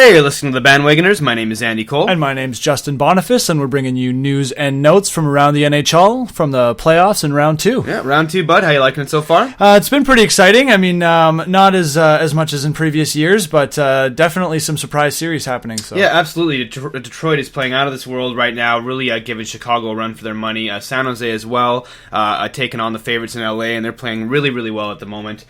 Hey, you're listening to the Bandwagoners. My name is Andy Cole. And my name's Justin Boniface, and we're bringing you news and notes from around the NHL, from the playoffs in round two. Yeah, round two, bud. How you liking it so far? It's been pretty exciting. I mean, not as much as in previous years, but definitely some surprise series happening. So. Yeah, absolutely. Detroit is playing out of this world right now, really giving Chicago a run for their money. San Jose as well, taking on the favorites in LA, and they're playing really, really well at the moment.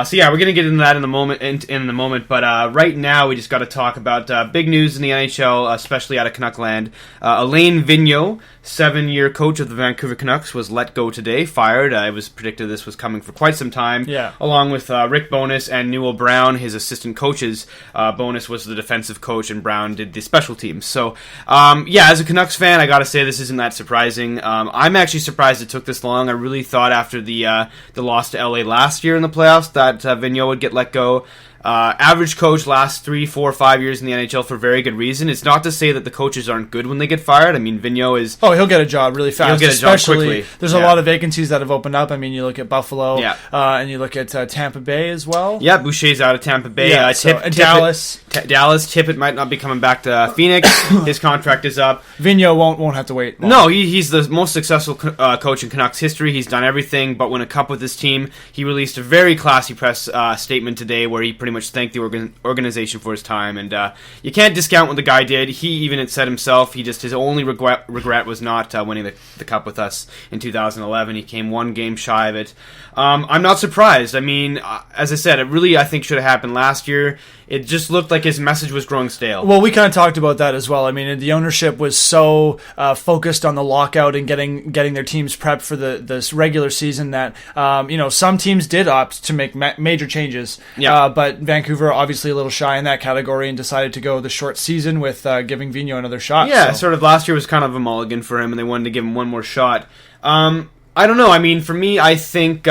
So yeah, we're going to get into that in the moment. But right now, we just got to talk about big news in the NHL, especially out of Canuck land. Alain Vigneault, 7-year coach of the Vancouver Canucks, was let go today, fired. It was predicted this was coming for quite some time. Yeah. Along with Rick Bowness and Newell Brown, his assistant coaches. Bowness was the defensive coach, and Brown did the special teams. So yeah, as a Canucks fan, I got to say this isn't that surprising. I'm actually surprised it took this long. I really thought after the loss to LA last year in the playoffs that Vigneault would get let go. Average coach lasts 3, 4, 5 years in the NHL for very good reason. It's not to say that the coaches aren't good when they get fired. I mean, Vigneault is... Oh, he'll get a job really fast. He'll get a job quickly. There's a lot of vacancies that have opened up. I mean, you look at Buffalo, and you look at Tampa Bay as well. Yeah, Boucher's out of Tampa Bay. Yeah, Dallas. Dallas. Tippett might not be coming back to Phoenix. His contract is up. Vigneault won't have to wait long. No, he's the most successful coach in Canucks history. He's done everything but win a cup with his team. He released a very classy press statement today where he pretty much thanked the organization for his time, and you can't discount what the guy did. He even had said himself, his only regret was not winning the cup with us in 2011. He came one game shy of it. I'm not surprised. I mean, as I said, it really, I think, should have happened last year. It just looked like his message was growing stale. Well, we kind of talked about that as well. I mean, the ownership was so focused on the lockout and getting their teams prepped for this regular season that some teams did opt to make major changes. Yeah. But Vancouver obviously a little shy in that category and decided to go the short season with giving Vigneault another shot. Yeah, sort of last year was kind of a mulligan for him, and they wanted to give him one more shot. I don't know. I mean, for me, I think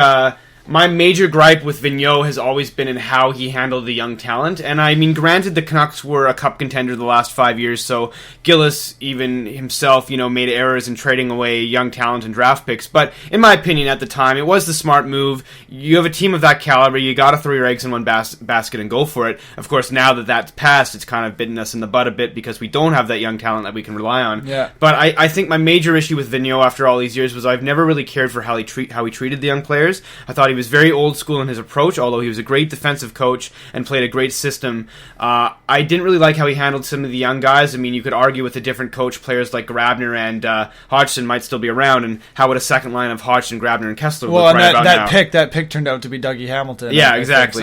my major gripe with Vigneault has always been in how he handled the young talent. And I mean, granted, the Canucks were a cup contender the last 5 years, so Gillis, even himself, made errors in trading away young talent and draft picks. But in my opinion, at the time, it was the smart move. You have a team of that caliber, you got to throw your eggs in one basket and go for it. Of course, now that that's passed, it's kind of bitten us in the butt a bit because we don't have that young talent that we can rely on. Yeah. But I think my major issue with Vigneault after all these years was I've never really cared for how he treated the young players. I thought he was very old school in his approach, although he was a great defensive coach and played a great system. I didn't really like how he handled some of the young guys. I mean, you could argue with a different coach, players like Grabner and Hodgson might still be around, and how would a second line of Hodgson, Grabner, and Kessler look right about now? That pick turned out to be Dougie Hamilton. Yeah, exactly.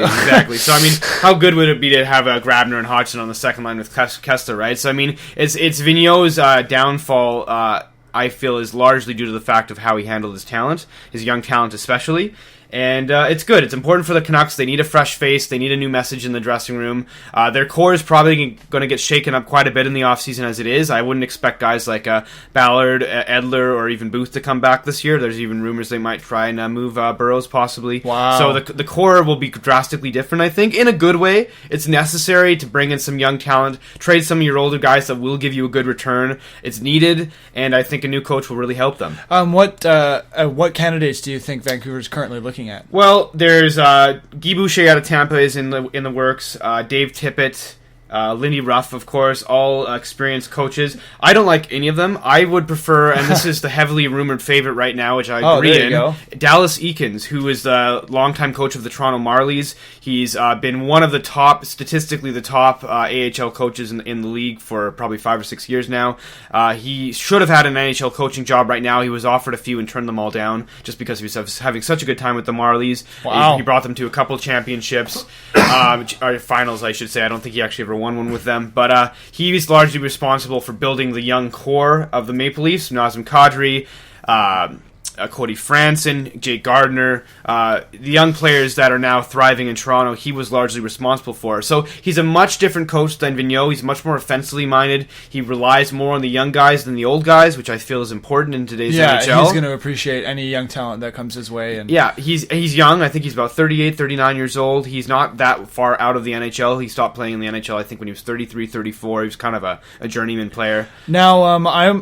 So, I mean, how good would it be to have Grabner and Hodgson on the second line with Kessler, right? So, I mean, it's Vigneault's downfall, I feel, is largely due to the fact of how he handled his talent, his young talent especially. And it's good. It's important for the Canucks. They need a fresh face. They need a new message in the dressing room. Their core is probably going to get shaken up quite a bit in the offseason as it is. I wouldn't expect guys like Ballard, Edler, or even Booth to come back this year. There's even rumors they might try and move Burrows possibly. Wow. So the core will be drastically different, I think, in a good way. It's necessary to bring in some young talent, trade some of your older guys that will give you a good return. It's needed, and I think a new coach will really help them. What candidates do you think Vancouver's currently looking at? Well, there's Guy Boucher out of Tampa is in the works. Dave Tippett, Lindy Ruff, of course, all experienced coaches. I don't like any of them. I would prefer, and this is the heavily rumored favorite right now, which I agree in, Dallas Eakins, who is the longtime coach of the Toronto Marlies. He's been one of the statistically the top AHL coaches in the league for probably 5 or 6 years now. He should have had an NHL coaching job right now. He was offered a few and turned them all down just because he was having such a good time with the Marlies. Wow. He brought them to a couple championships, or finals, I should say. I don't think he actually ever won one with them, but he was largely responsible for building the young core of the Maple Leafs. Nazem Kadri, Cody Franson, Jake Gardner, the young players that are now thriving in Toronto, he was largely responsible for. So he's a much different coach than Vigneault. He's much more offensively minded. He relies more on the young guys than the old guys, which I feel is important in today's NHL. Yeah, he's going to appreciate any young talent that comes his way. And yeah, he's young. I think he's about 38, 39 years old. He's not that far out of the NHL. He stopped playing in the NHL, I think, when he was 33, 34. He was kind of a journeyman player. Now,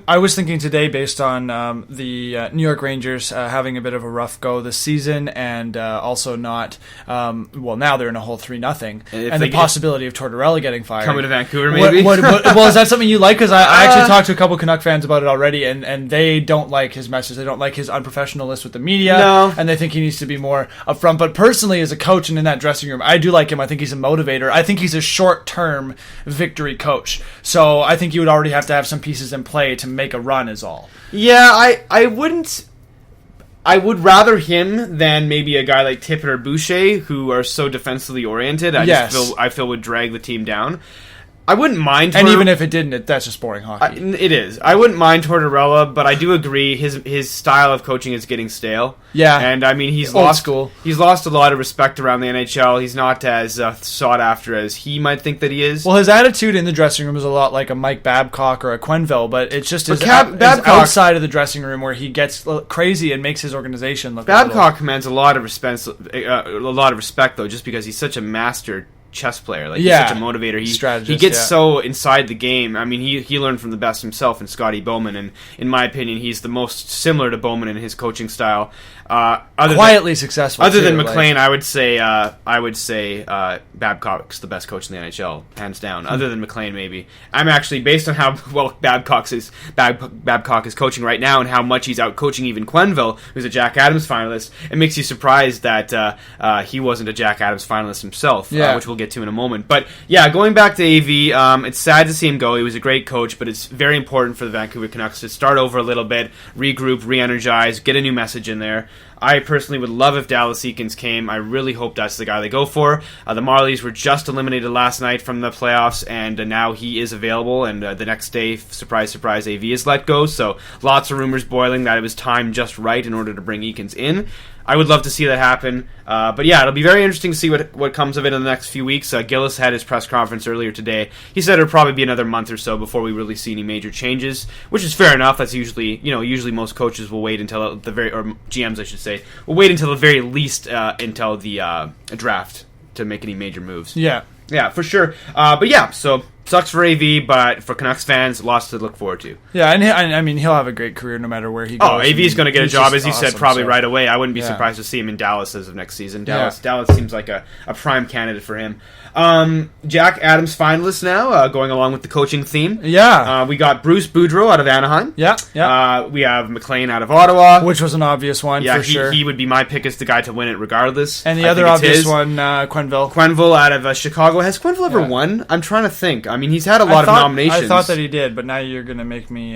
I was thinking today, based on the New York Rangers Rangers having a bit of a rough go this season, and also not. Now they're in a whole 3-0, and the possibility of Tortorella getting fired. Coming to Vancouver, maybe. Well, is that something you like? Because I actually talked to a couple Canuck fans about it already, and they don't like his message. They don't like his unprofessionalness with the media, and they think he needs to be more upfront. But personally, as a coach and in that dressing room, I do like him. I think he's a motivator. I think he's a short-term victory coach. So I think you would already have to have some pieces in play to make a run is all. Yeah, I wouldn't... I would rather him than maybe a guy like Tippett or Boucher, who are so defensively oriented. I feel would drag the team down. I wouldn't mind... And even if it didn't, that's just boring hockey. It is. I wouldn't mind Tortorella, but I do agree his style of coaching is getting stale. Yeah. And, I mean, he's old lost school. He's lost a lot of respect around the NHL. He's not as sought after as he might think that he is. Well, his attitude in the dressing room is a lot like a Mike Babcock or a Quenneville, but it's just his Babcock, outside of the dressing room where he gets crazy and makes his organization look Babcock commands a lot of respect, though, just because he's such a master chess player. He's such a motivator. He gets so inside the game. I mean, he learned from the best himself in Scotty Bowman, and in my opinion, he's the most similar to Bowman in his coaching style. Quietly successful. Other than McLean, I would say Babcock's the best coach in the NHL, hands down. Other than McLean, maybe. I'm actually, based on how well Babcock is coaching right now and how much he's out coaching even Quenneville, who's a Jack Adams finalist. It makes you surprised that he wasn't a Jack Adams finalist himself, which we'll get to in a moment. But yeah, going back to AV, it's sad to see him go. He was a great coach, but it's very important for the Vancouver Canucks to start over a little bit, regroup, re-energize, get a new message in there. I personally would love if Dallas Eakins came. I really hope that's the guy they go for. The Marlies were just eliminated last night from the playoffs, and now he is available, and the next day, surprise, surprise, AV is let go. So lots of rumors boiling that it was timed just right in order to bring Eakins in. I would love to see that happen. But yeah, it'll be very interesting to see what comes of it in the next few weeks. Gillis had his press conference earlier today. He said it'll probably be another month or so before we really see any major changes, which is fair enough. That's usually most coaches will wait until or GMs, I should say, will wait until the very least until the draft to make any major moves. Yeah, for sure. But yeah, so sucks for AV, but for Canucks fans, lots to look forward to. Yeah, and I mean, he'll have a great career no matter where he goes. Oh, AV's going to get a job, as you said, probably right away. I wouldn't be surprised to see him in Dallas as of next season. Dallas seems like a prime candidate for him. Jack Adams finalists now, going along with the coaching theme. Yeah. We got Bruce Boudreau out of Anaheim. Yeah. We have McLean out of Ottawa. Which was an obvious one, for sure. He would be my pick as the guy to win it regardless. And the other obvious one, Quenneville. Quenneville out of Chicago. Has Quenneville ever won? I'm trying to think. I mean, he's had a lot of nominations. I thought that he did, but now you're going to make me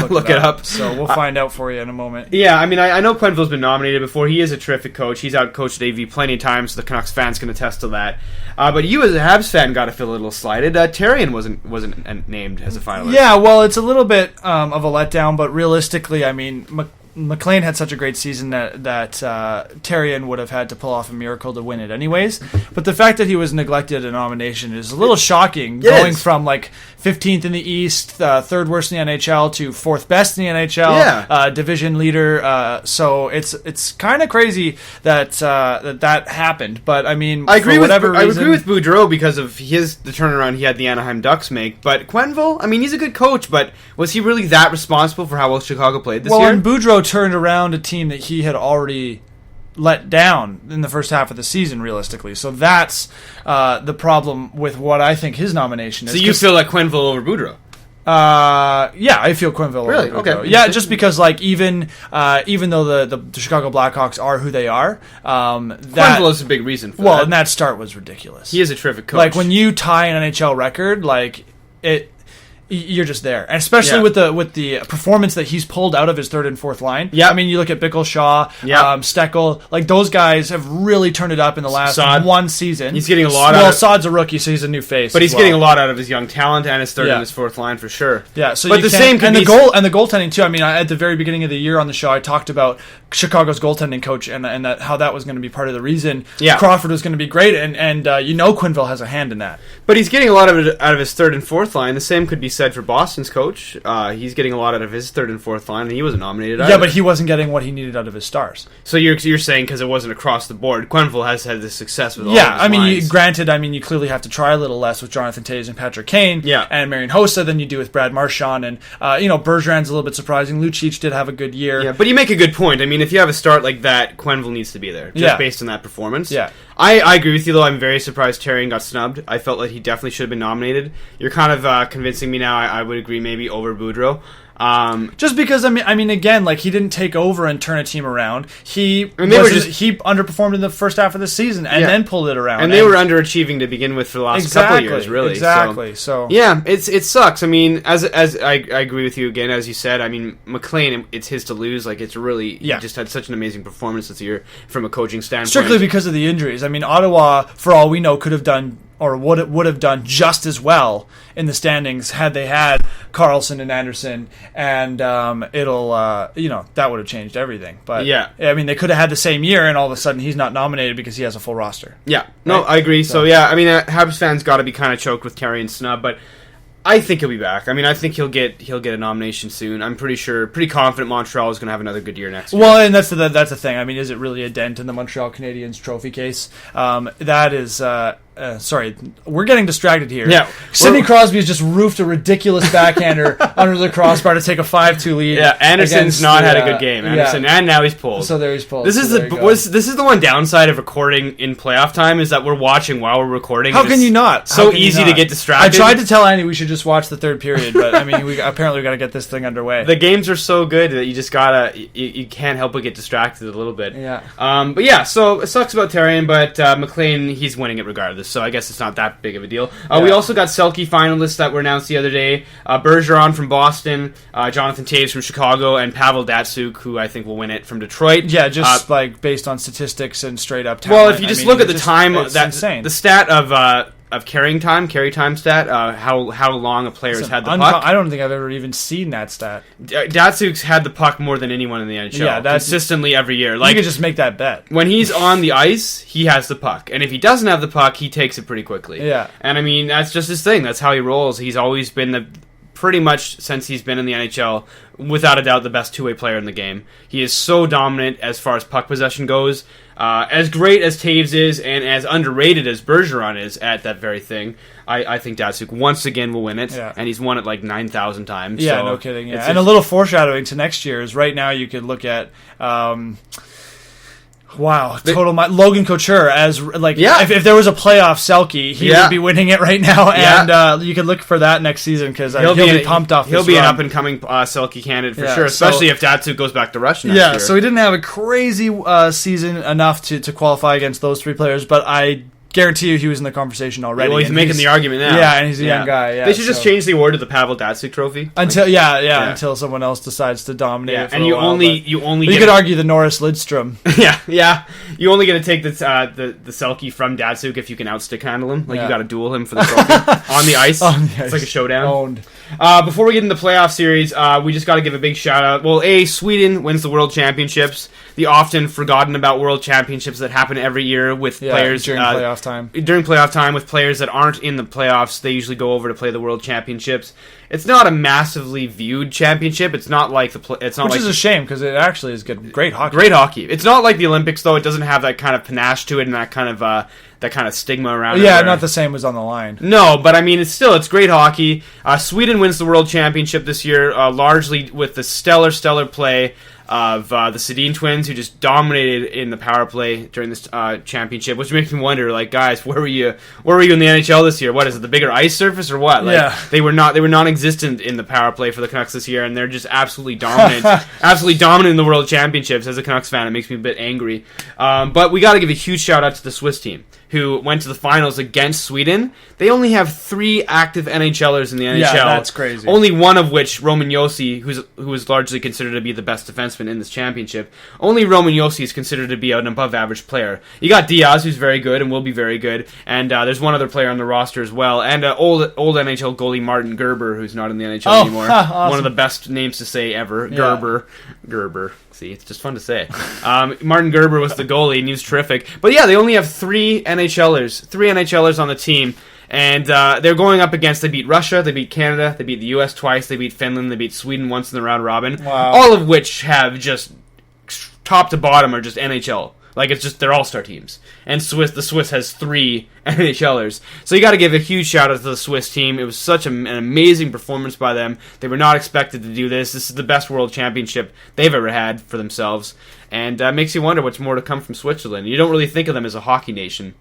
look it up. So we'll find out for you in a moment. Yeah, I mean, I know Quenneville's been nominated before. He is a terrific coach. He's out-coached AV plenty of times, so the Canucks fans can attest to that. But you, as a Habs fan, got to feel a little slighted. Therrien wasn't named as a finalist. Yeah, well, it's a little bit of a letdown, but realistically, I mean, McLean had such a great season that Therrien would have had to pull off a miracle to win it anyways. But the fact that he was neglected a nomination is a little shocking, going from 15th in the East, third worst in the NHL, to fourth best in the NHL, division leader. So it's kind of crazy that happened. But I mean, I agree with Boudreau because of the turnaround he had the Anaheim Ducks make. But Quenneville, I mean, he's a good coach, but was he really that responsible for how well Chicago played this year? Well, and Boudreau turned around a team that he had already let down in the first half of the season, realistically. So that's the problem with what I think his nomination is. So you feel like Quenneville over Boudreau? Yeah, I feel Quenneville really? over Boudreau. Okay. Yeah, just because even though the Chicago Blackhawks are who they are, Quenneville is a big reason for that. Well, and that start was ridiculous. He is a terrific coach. When you tie an NHL record, you're just there, and especially with the performance that he's pulled out of his third and fourth line. Yeah, I mean, you look at Bickle, Shaw, Steckel, those guys have really turned it up in the last one season. He's getting a lot out of... Well, Saad's a rookie, so he's a new face. But he's getting a lot out of his young talent and his third and his fourth line for sure. Yeah, so but the goaltending too. I mean, at the very beginning of the year on the show, I talked about Chicago's goaltending coach and that how that was going to be part of the reason Crawford was going to be great, and Quenneville has a hand in that. But he's getting a lot of it out of his third and fourth line. The same could be said for Boston's coach. He's getting a lot out of his third and fourth line, and he wasn't nominated either. Yeah, but he wasn't getting what he needed out of his stars. So you're saying because it wasn't across the board, Quenneville has had this success with all Yeah, of his lines. granted, you clearly have to try a little less with Jonathan Toews and Patrick Kane and Marian Hossa than you do with Brad Marchand, and Bergeron's a little bit surprising. Lucic did have a good year. Yeah, but you make a good point. I mean, if you have a start like that, Quenneville needs to be there, just based on that performance. Yeah. I agree with you, though. I'm very surprised Therrien got snubbed. I felt like he definitely should have been nominated. You're kind of convincing me now. I would agree maybe over Boudreau. Just because again, like he didn't take over and turn a team around. He underperformed in the first half of the season and then pulled it around. And they were underachieving to begin with for the last couple of years, really. Exactly. So yeah, it sucks. I mean, as I agree with you again, as you said. I mean, McLean, it's his to lose. Like it's really he just had such an amazing performance this year from a coaching standpoint. Strictly because of the injuries. I mean, Ottawa, for all we know, could have done or would have done just as well in the standings had they had Carlson and Anderson, and that would have changed everything. But I mean, they could have had the same year, and all of a sudden he's not nominated because he has a full roster. Yeah, no, I agree. So I mean, Habs fans got to be kind of choked with Therrien snub, but I think he'll be back. I mean, I think he'll get a nomination soon. I'm pretty confident Montreal is going to have another good year next year. Well, and that's the thing. I mean, is it really a dent in the Montreal Canadiens trophy case? That is. Sorry, we're getting distracted here. Yeah, Sidney Crosby has just roofed a ridiculous backhander under the crossbar to take a 5-2 lead. Yeah, Anderson's not had a good game. Anderson, and now he's pulled. So there he's pulled. This is the one downside of recording in playoff time is that we're watching while we're recording. How can you not? So easy to get distracted. I tried to tell Andy we should just watch the third period, but I mean, we got to get this thing underway. The games are so good that you just gotta you can't help but get distracted a little bit. Yeah. But yeah, so it sucks about Therrien, but McLean, he's winning it regardless. So I guess it's not that big of a deal. We also got Selke finalists that were announced the other day. Bergeron from Boston, Jonathan Toews from Chicago, and Pavel Datsyuk, who I think will win it from Detroit. Yeah, just based on statistics and straight up talent. Well, if you just look at the time, insane. The stat of carry time stat, how long a player's had the puck. I don't think I've ever even seen that stat. Datsuk's had the puck more than anyone in the NHL, consistently every year. Like, you could just make that bet. When he's on the ice, he has the puck, and if he doesn't have the puck, he takes it pretty quickly. Yeah, and I mean that's just his thing. That's how he rolls. He's always been pretty much since he's been in the NHL, without a doubt, the best two-way player in the game. He is so dominant as far as puck possession goes. As great as Toews is, and as underrated as Bergeron is at that very thing, I think Datsyuk once again will win it, and he's won it like 9,000 times. Yeah, so no kidding. Yeah. And a little foreshadowing to next year is right now you could look at... Logan Couture as if there was a playoff Selke, he would be winning it right now, and you could look for that next season because he'll be pumped off. He'll be an up and coming Selke candidate for sure, especially if Datsuk goes back to Russia next year. So he didn't have a crazy season enough to qualify against those three players, but I guarantee you he was in the conversation already. Well, he's making the argument now. Yeah, and he's a young guy. Yeah, they should just change the award to the Pavel Datsuk Trophy until until someone else decides to dominate. Yeah, it for and a while, you could argue the Norris Lidstrom. yeah. You only get to take the Selke from Datsuk if you can outstick handle him. You got to duel him for the trophy on the ice. It's like a showdown. Owned. Before we get into the playoff series, we just got to give a big shout out. Well, Sweden wins the World Championships, the often forgotten about World Championships that happen every year with players during playoff time. During playoff time with players that aren't in the playoffs, they usually go over to play the World Championships. It's not a massively viewed championship. It's not like which is a shame because it actually is good, great hockey. Great hockey. It's not like the Olympics though. It doesn't have that kind of panache to it and that kind of stigma around it. Yeah, not the same as on the line. No, but I mean, it's great hockey. Sweden wins the World Championship this year, largely with the stellar play of the Sedin twins, who just dominated in the power play during this championship, which makes me wonder, guys, where were you in the NHL this year? What is it, the bigger ice surface or what? They were non-existent in the power play for the Canucks this year, and they're just absolutely dominant, in the World Championships. As a Canucks fan, it makes me a bit angry. But we got to give a huge shout out to the Swiss team, who went to the finals against Sweden. They only have 3 active NHLers in the NHL. Yeah, that's crazy. Only one of which, Roman Josi, who is largely considered to be the best defenseman in this championship. Only Roman Josi is considered to be an above-average player. You got Diaz, who's very good and will be very good, and there's one other player on the roster as well, and old NHL goalie Martin Gerber, who's not in the NHL anymore. Awesome. One of the best names to say ever. Yeah. Gerber. See, it's just fun to say. Martin Gerber was the goalie, and he was terrific. But yeah, they only have 3 NHLers on the team. And they're going up against, they beat Russia, they beat Canada, they beat the US twice, they beat Finland, they beat Sweden once in the round robin. Wow. All of which have just, top to bottom, are just NHL. Like, it's just, they're all-star teams. And the Swiss has 3 NHLers. So you got to give a huge shout-out to the Swiss team. It was such an amazing performance by them. They were not expected to do this. This is the best world championship they've ever had for themselves. And makes you wonder what's more to come from Switzerland. You don't really think of them as a hockey nation.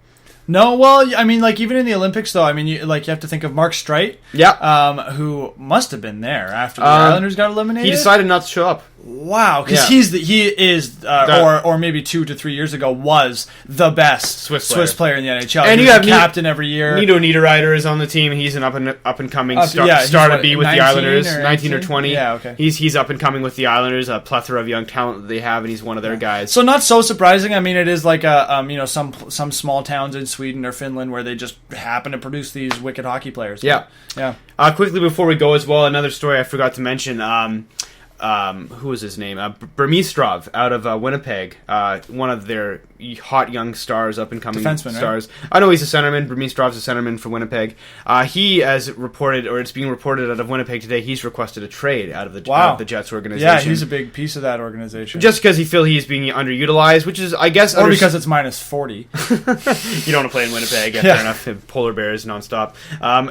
No, well, I mean, like, even in the Olympics, though, I mean, you have to think of Mark Streit, who must have been there after the Islanders got eliminated. He decided not to show up. Wow, because he is, or maybe 2 to 3 years ago, was the best Swiss player in the NHL. And he you was have the captain every year. Nito Niederreiter is on the team. He's an up and coming star to be with the Islanders. 19 or 20. Yeah, okay. He's up and coming with the Islanders. A plethora of young talent that they have, and he's one of their guys. So not so surprising. I mean, it is like some small towns in Sweden or Finland where they just happen to produce these wicked hockey players. Yeah. Quickly before we go as well, another story I forgot to mention. Who was his name? Burmistrov out of Winnipeg, one of their hot young stars, up and coming stars. Right? I know he's a centerman. Burmistrov's a centerman for Winnipeg. He, as reported, or it's being reported out of Winnipeg today, he's requested a trade out of the Jets organization. Yeah, he's a big piece of that organization. Just because he feels he's being underutilized, which is, I guess, or because it's minus 40. You don't want to play in Winnipeg. Fair enough. Polar bears nonstop.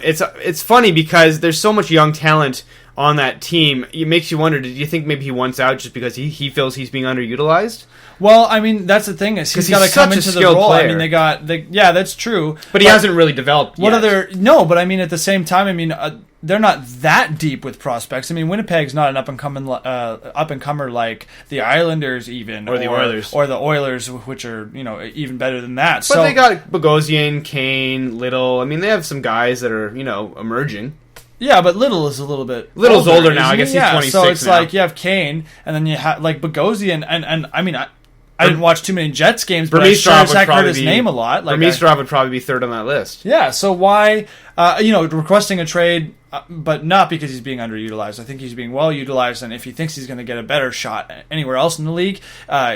It's funny because there's so much young talent on that team. It makes you wonder, do you think maybe he wants out just because he feels he's being underutilized? Well, I mean, that's the thing, is he's got to come into the role. Player. I mean, that's true. But he hasn't really developed yet. But I mean, at the same time, I mean, they're not that deep with prospects. I mean, Winnipeg's not an up-and-comer like the Islanders even. Or the Oilers. Or the Oilers, which are, even better than that. But they got Bogosian, Kane, Little. I mean, they have some guys that are, emerging. Yeah, but Little is a little bit Little's older now. I guess he's 26 so it's now. Like you have Kane, and then you have like Bogosian, and I mean, I didn't watch too many Jets games, but I sure as heck heard his name a lot. Like Burmistrov would probably be third on that list. Yeah, so why, requesting a trade, but not because he's being underutilized. I think he's being well utilized, and if he thinks he's going to get a better shot anywhere else in the league,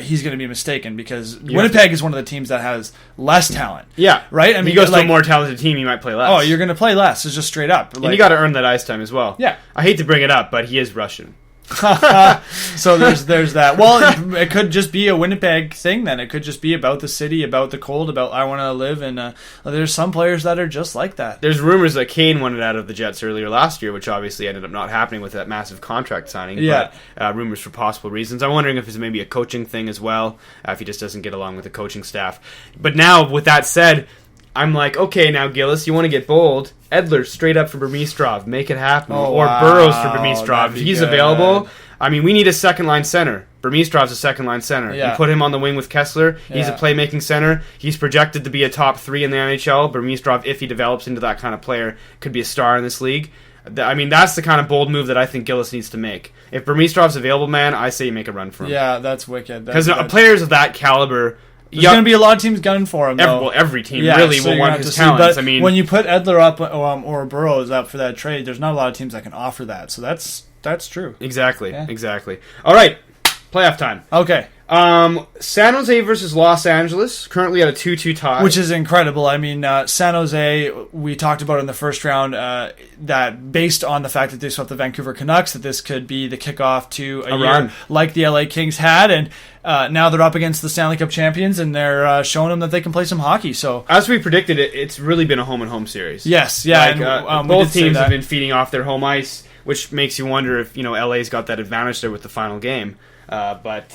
he's going to be mistaken because Winnipeg is one of the teams that has less talent. Yeah, right. I mean, if he goes to a more talented team, he might play less. Oh, you're going to play less. It's just straight up. And you got to earn that ice time as well. Yeah, I hate to bring it up, but he is Russian. So there's that. Well, it could just be a Winnipeg thing then. It could just be about the city, about the cold, about I want to live, and there's some players that are just like that. There's rumors that Kane wanted out of the Jets earlier last year, which obviously ended up not happening with that massive contract signing. Yeah. But rumors for possible reasons. I'm wondering if it's maybe a coaching thing as well, if he just doesn't get along with the coaching staff. But now, with that said, I'm like, okay, now Gillis, you want to get bold. Edler straight up for Burmistrov. Make it happen. Or Burrows for Burmistrov. He's available. I mean, we need a second-line center. Burmistrov's a second-line center. Yeah. You put him on the wing with Kessler. He's a playmaking center. He's projected to be a top 3 in the NHL. Burmistrov, if he develops into that kind of player, could be a star in this league. I mean, that's the kind of bold move that I think Gillis needs to make. If Burmistrov's available, man, I say you make a run for him. Yeah, that's wicked. Because players of that caliber... There's going to be a lot of teams gunning for him, though. Every team really will want his talents. But when you put Edler up or Burrows up for that trade, there's not a lot of teams that can offer that. So that's true. Exactly. All right, playoff time. Okay. San Jose versus Los Angeles, currently at a 2-2 tie. Which is incredible. I mean, San Jose, we talked about in the first round that based on the fact that they swept the Vancouver Canucks, that this could be the kickoff to a year run like the LA Kings had. And now they're up against the Stanley Cup champions, and they're showing them that they can play some hockey. So, as we predicted, it's really been a home-and-home series. Yes, yeah. Like, both teams have been feeding off their home ice, which makes you wonder if LA's got that advantage there with the final game. But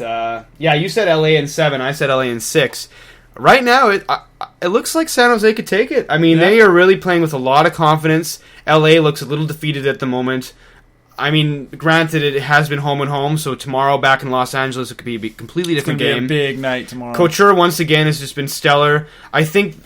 you said LA in 7. I said LA in 6. Right now, it looks like San Jose could take it. I mean, they are really playing with a lot of confidence. LA looks a little defeated at the moment. I mean, granted, it has been home and home, so tomorrow back in Los Angeles, it could be a completely different game. It's going to be a big night tomorrow. Couture, once again, has just been stellar. I think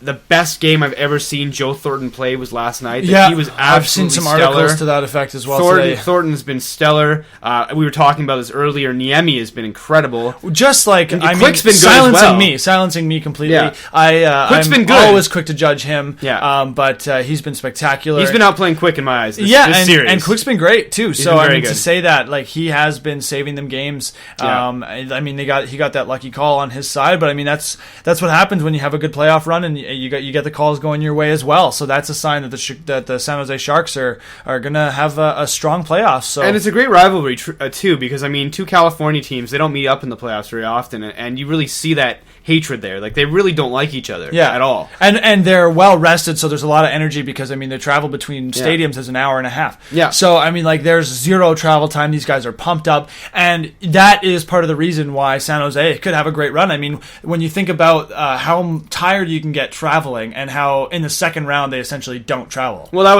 the best game I've ever seen Joe Thornton play was last night. Yeah, he was absolutely I've seen some articles to that effect as well today. Thornton's been stellar. We were talking about this earlier. Niemi has been incredible. Just like, Quick's been good silencing me completely. Yeah. I'm been good. Always quick to judge him. Yeah. But he's been spectacular. He's been outplaying Quick in my eyes. This series. And Quick's been great too. So I mean, good. to say that, like, he has been saving them games. Yeah. I mean, he got that lucky call on his side, but I mean that's what happens when you have a good playoff run. run, and you get the calls going your way as well. So that's a sign that the San Jose Sharks are going to have a strong playoffs. So. And it's a great rivalry too, because I mean, two California teams, they don't meet up in the playoffs very often, and you really see that hatred there. Like, they really don't like each other at all. And they're well rested, so there's a lot of energy because, I mean, the travel between stadiums is an hour and a half. Yeah. So, I mean, like, there's zero travel time. These guys are pumped up, and that is part of the reason why San Jose could have a great run. I mean, when you think about how tired you can get traveling and how in the second round they essentially don't travel. Well, that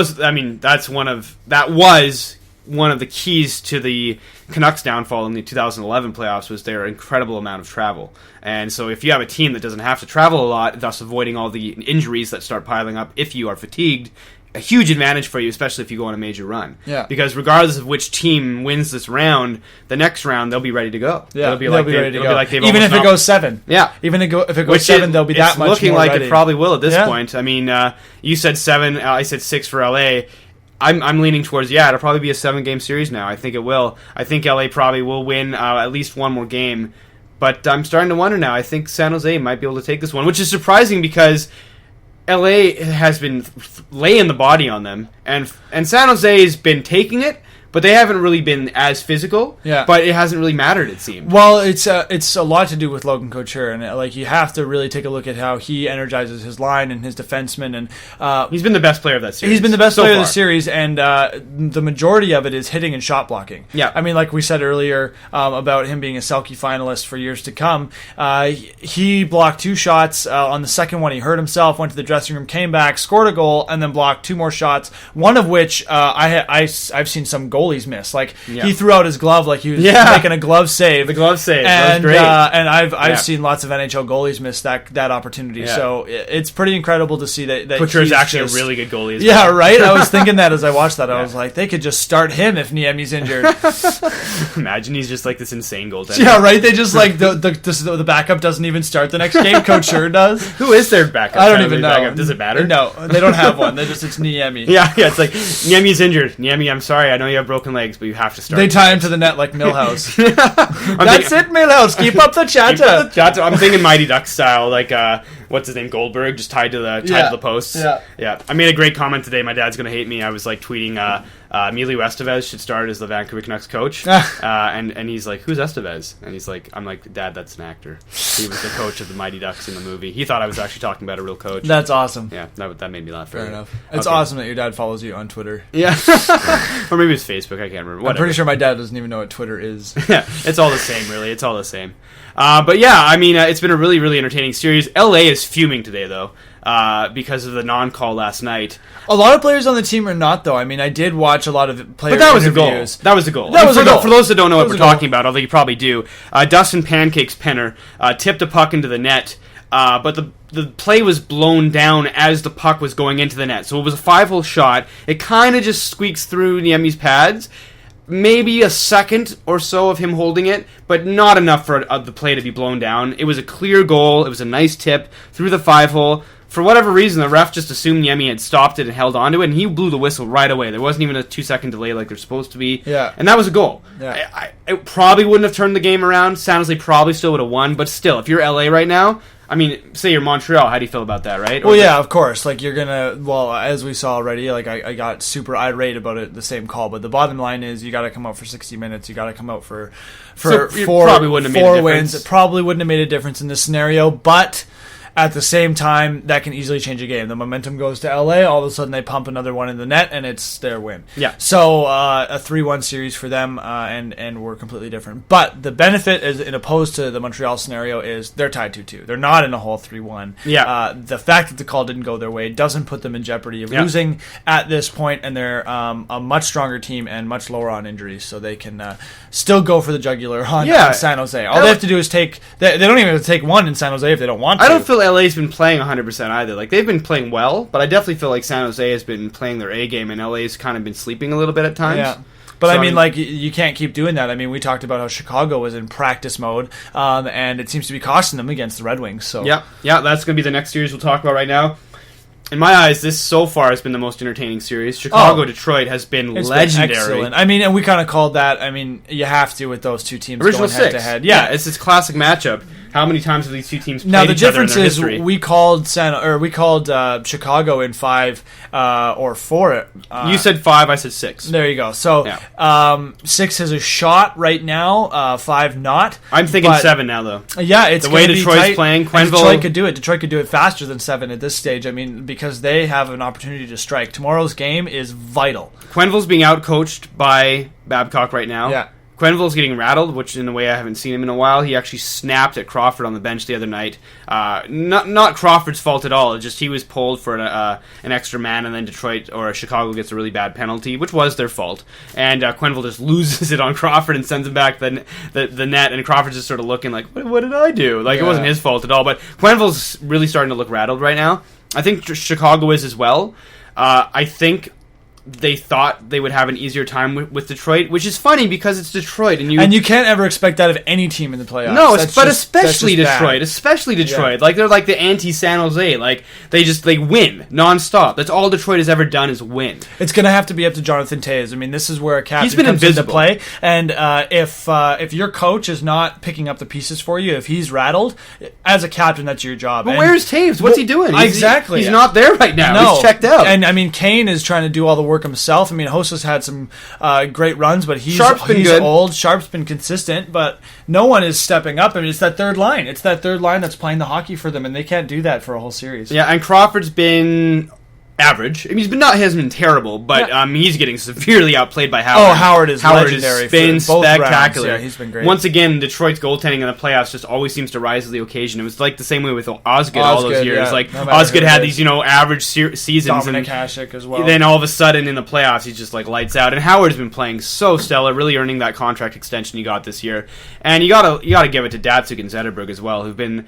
was one of the keys to the Canucks' downfall in the 2011 playoffs was their incredible amount of travel. And so if you have a team that doesn't have to travel a lot, thus avoiding all the injuries that start piling up if you are fatigued, a huge advantage for you, especially if you go on a major run. Yeah. Because regardless of which team wins this round, the next round they'll be ready to go. Yeah, they'll be ready to go. Like even if it goes 7. Yeah. Even if it goes 7, they'll be that much more looking like ready. It probably will at this point. I mean, you said 7, I said 6 for LA. I'm leaning towards, it'll probably be a 7-game series now. I think it will. I think LA probably will win at least one more game. But I'm starting to wonder now. I think San Jose might be able to take this one, which is surprising because LA has been laying the body on them. And San Jose has been taking it, but they haven't really been as physical. Yeah. But it hasn't really mattered, it seemed. Well, it's a lot to do with Logan Couture, and like you have to really take a look at how he energizes his line and his defensemen. And he's been the best player of that series. He's been the best player of the series, and the majority of it is hitting and shot blocking. Yeah. I mean, like we said earlier about him being a Selke finalist for years to come, he blocked 2 shots. On the second one, he hurt himself, went to the dressing room, came back, scored a goal, and then blocked 2 more shots. One of which I've seen some goalies miss. Like he threw out his glove like he was making a glove save. The glove save. And, that was great. And I've seen lots of NHL goalies miss that opportunity. Yeah. So it's pretty incredible to see that Couture's he's actually just, a really good goalie as yeah, well. right? I was thinking that as I watched that. I was like, they could just start him if Niemi's injured. Imagine he's just like this insane goaltender. Yeah, right? They just like the backup doesn't even start the next game. Coach sure does. Who is their backup? I don't even know. Backup? Does it matter? No, they don't have one. It's Niemi. Yeah, it's like Niemi's injured. Niemi, I'm sorry. I know you have broken legs, but you have to start. They tie him to the net like Millhouse. That's it, Millhouse. Keep up the chatter. I'm thinking Mighty Ducks style, like what's his name, Goldberg, just tied to the posts. Yeah. I made a great comment today. My dad's gonna hate me. I was like tweeting, Emilio Estevez should start as the Vancouver Canucks coach, and he's like, who's Estevez? And he's like, I'm like, Dad, that's an actor. He was the coach of the Mighty Ducks in the movie. He thought I was actually talking about a real coach. That's awesome. Yeah, that made me laugh. Fair enough. It's awesome that your dad follows you on Twitter. Yeah, or maybe it's Facebook. I can't remember. Whatever. I'm pretty sure my dad doesn't even know what Twitter is. Yeah, it's all the same, really. It's all the same. But yeah, I mean, it's been a really, really entertaining series. LA is fuming today, though, because of the non-call last night. A lot of players on the team are not, though. I mean, I did watch a lot of player But that was interviews. a goal. That was a goal. For those that don't know what we're talking about, although you probably do, Dustin Pancakes Penner tipped a puck into the net, but the play was blown down as the puck was going into the net. So it was a 5-hole shot. It kind of just squeaks through Niemi's pads. Maybe a second or so of him holding it, but not enough for the play to be blown down. It was a clear goal. It was a nice tip through the 5-hole. For whatever reason, the ref just assumed Niemi had stopped it and held onto it, and he blew the whistle right away. There wasn't even a 2-second delay like there's supposed to be. Yeah. And that was a goal. Yeah. It probably wouldn't have turned the game around. San Jose probably still would have won, but still, if you're LA right now, I mean, say you're Montreal, how do you feel about that, right? Well, yeah, of course. Like, you're gonna, well, as we saw already, like, I got super irate about it, the same call, but the bottom line is you gotta come out for 60 minutes, you gotta come out for so four wins. It probably wouldn't have made a difference in this scenario, but at the same time, that can easily change a game. The momentum goes to LA, all of a sudden they pump another one in the net, and it's their win. Yeah. So, a 3-1 series for them, and we're completely different. But the benefit, is, in opposed to the Montreal scenario, is they're tied 2-2. They're not in a whole 3-1. Yeah. The fact that the call didn't go their way doesn't put them in jeopardy of losing at this point, and they're a much stronger team and much lower on injuries, so they can still go for the jugular on San Jose. All they have to do is take... They don't even have to take one in San Jose if they don't want to. I don't feel LA's been playing 100% either. Like, they've been playing well, but I definitely feel like San Jose has been playing their A game, and LA's kind of been sleeping a little bit at times. Yeah. But so, I mean, like, you can't keep doing that. I mean, we talked about how Chicago was in practice mode, and it seems to be costing them against the Red Wings. So yeah, that's going to be the next series we'll talk about right now. In my eyes, this so far has been the most entertaining series. Chicago-Detroit has been legendary. Been excellent. I mean, and we kind of called that, I mean, you have to with those two teams Original going head-to-head. Yeah, it's this classic matchup. How many times have these two teams played Now the each other in difference their is history? we called Chicago in 5 or 4. You said 5, I said 6. There you go. So 6 has a shot right now, 5 not. I'm thinking 7 now, though. Yeah, it's the way gonna be Detroit's tight. playing. And Quenneville, Detroit could do it. Detroit could do it faster than 7 at this stage. I mean, because they have an opportunity to strike. Tomorrow's game is vital. Quenneville's being outcoached by Babcock right now. Yeah. Quenneville's getting rattled, which in a way I haven't seen him in a while. He actually snapped at Crawford on the bench the other night. Not Crawford's fault at all. It's just he was pulled for an extra man, and then Detroit or Chicago gets a really bad penalty, which was their fault. And Quenneville just loses it on Crawford and sends him back the net, and Crawford's just sort of looking like, what did I do? Like, it wasn't his fault at all. But Quenneville's really starting to look rattled right now. I think Chicago is as well. I think they thought they would have an easier time with Detroit, which is funny because it's Detroit, and you can't ever expect that of any team in the playoffs. No, especially Detroit. Yeah. Like, they're like the anti-San Jose. Like, they win nonstop. That's all Detroit has ever done is win. It's going to have to be up to Jonathan Toews. I mean, this is where a captain He's been comes invisible. into play. And if your coach is not picking up the pieces for you, if he's rattled, as a captain, that's your job. But where's Toews? What's he doing? Exactly. He's not there right now. No. He's checked out. And, I mean, Kane is trying to do all the work himself. I mean, Hosa's had some great runs, but he's good. old. Sharp's been consistent, but no one is stepping up. I mean, it's that third line. It's that third line that's playing the hockey for them, and they can't do that for a whole series. Yeah, and Crawford's been average. I mean, he hasn't been terrible, but he's getting severely outplayed by Howard. Oh, Howard is legendary. Has been for both spectacular. rounds. Yeah, he's been great. Once again, Detroit's goaltending in the playoffs just always seems to rise to the occasion. It was like the same way with Osgood all those years. Yeah. Like, No matter Osgood who it had is. these, average seasons. Dominic and Hasek as well. then all of a sudden in the playoffs, he's just like lights out. And Howard's been playing so stellar, really earning that contract extension he got this year. And you gotta give it to Datsuk and Zetterberg as well, who've been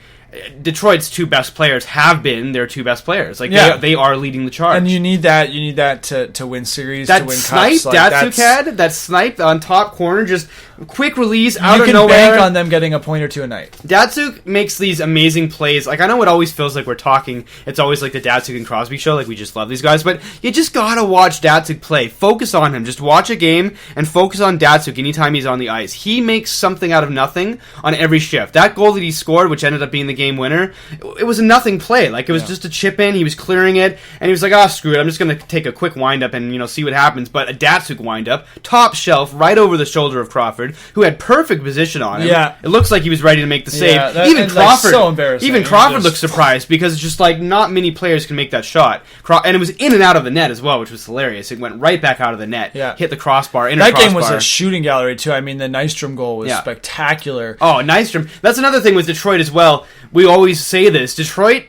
Detroit's two best players have been their two best players. Like they are leading the charge. And you need that to win series, that to win snipe cups. Datsuk had, that snipe on top corner, just quick release out you of can nowhere. bank on them getting a point or two a night. Datsuk makes these amazing plays. Like, I know it always feels like we're talking, it's always like the Datsuk and Crosby show, like we just love these guys, but you just gotta watch Datsuk play. Focus on him. Just watch a game and focus on Datsuk anytime he's on the ice. He makes something out of nothing on every shift. That goal that he scored, which ended up being the game winner, it was a nothing play. Like, it was just a chip in, he was clearing it, and he was like, screw it, I'm just gonna take a quick wind-up and, see what happens. But a Datsuk wind-up, top shelf, right over the shoulder of Crawford, who had perfect position on him. Yeah. It looks like he was ready to make the save. Yeah, Even Crawford, so embarrassing. even Crawford looked surprised because it's just like not many players can make that shot. And it was in and out of the net as well, which was hilarious. It went right back out of the net, hit the crossbar, that game was a shooting gallery too. I mean, the Nystrom goal was spectacular. Oh, Nystrom. That's another thing with Detroit as well. We always say this. Detroit,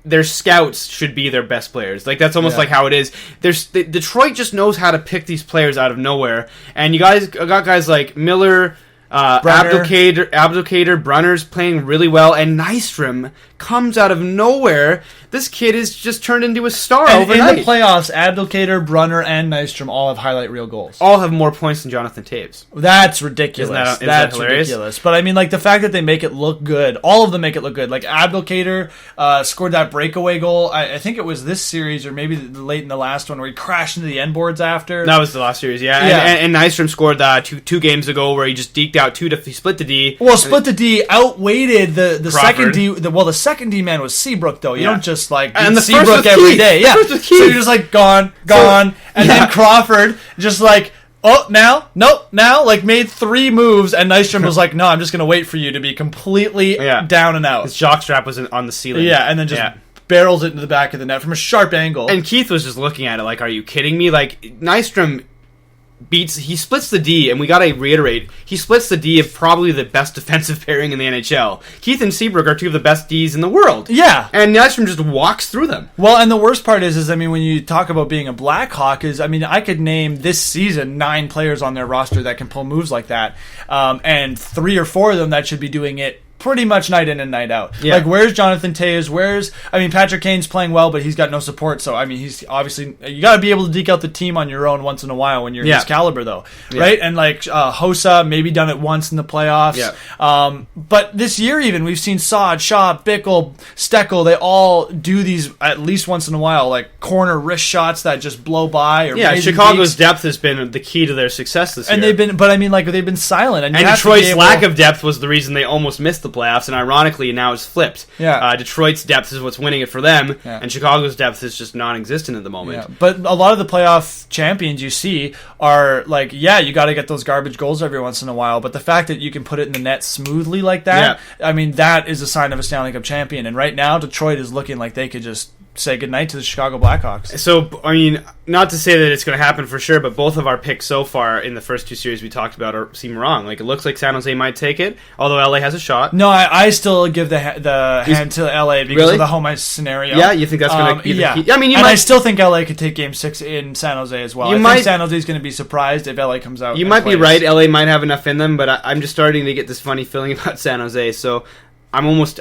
their scouts should be their best players. Like, that's almost like how it is. Detroit just knows how to pick these players out of nowhere. And you guys got guys like Miller, Abdelkader, Brunner's playing really well, and Nystrom comes out of nowhere. This kid is just turned into a star overnight. In the playoffs, Abdelkader, Brunner, and Nystrom all have highlight reel goals. All have more points than Jonathan Toews. That's ridiculous. That's hilarious? Ridiculous. But I mean, like, the fact that they make it look good, all of them make it look good. Like, Abdelkader scored that breakaway goal. I think it was this series or maybe late in the last one where he crashed into the end boards after. That was the last series, yeah. And Nystrom scored two games ago where he just deked out he split the D. Well, split the D outweighted the second D. The second D man was Seabrook, though. You don't just like beat Seabrook every day. Yeah, so you're just like gone, and then Crawford just like, now, like, made 3 moves, and Nystrom was like, no, I'm just gonna wait for you to be completely down and out. His jockstrap was on the ceiling. Yeah, and then just barrels it into the back of the net from a sharp angle. And Keith was just looking at it like, are you kidding me? Like, Nystrom he splits the D, and we gotta reiterate, he splits the D of probably the best defensive pairing in the NHL. Keith and Seabrook are two of the best Ds in the world. Yeah. And Nystrom just walks through them. Well, and the worst part is I mean, when you talk about being a Blackhawk, I could name this season 9 players on their roster that can pull moves like that, and 3 or 4 of them that should be doing it pretty much night in and night out. Yeah. Like, where's Jonathan Toews? Patrick Kane's playing well, but he's got no support, so, he's obviously... You gotta be able to deke out the team on your own once in a while when you're his caliber, though. Right? And, like, Hossa, maybe done it once in the playoffs. Yeah. But this year, even, we've seen Saad, Shaw, Bickle, Steckel, they all do these at least once in a while, like, corner wrist shots that just blow by. Or Chicago's depth has been the key to their success this year. And they've been silent. And Detroit's lack of depth was the reason they almost missed the playoffs, and ironically, now it's flipped. Yeah. Detroit's depth is what's winning it for them, Yeah. and Chicago's depth is just non-existent at the moment. Yeah. But a lot of the playoff champions you see are like, yeah, you got to get those garbage goals every once in a while, but the fact that you can put it in the net smoothly like that, I mean, that is a sign of a Stanley Cup champion. And right now, Detroit is looking like they could just say goodnight to the Chicago Blackhawks. So, I mean, not to say that it's going to happen for sure, but both of our picks so far in the first two series we talked about seem wrong. Like, it looks like San Jose might take it, although LA has a shot. No, I still give the hand to LA because of the home ice scenario. Yeah, you think that's going to... Yeah. I mean, I still think LA could take Game 6 in San Jose as well. I think San Jose is going to be surprised if LA comes out. You might be right. LA might have enough in them, but I'm just starting to get this funny feeling about San Jose, so I'm almost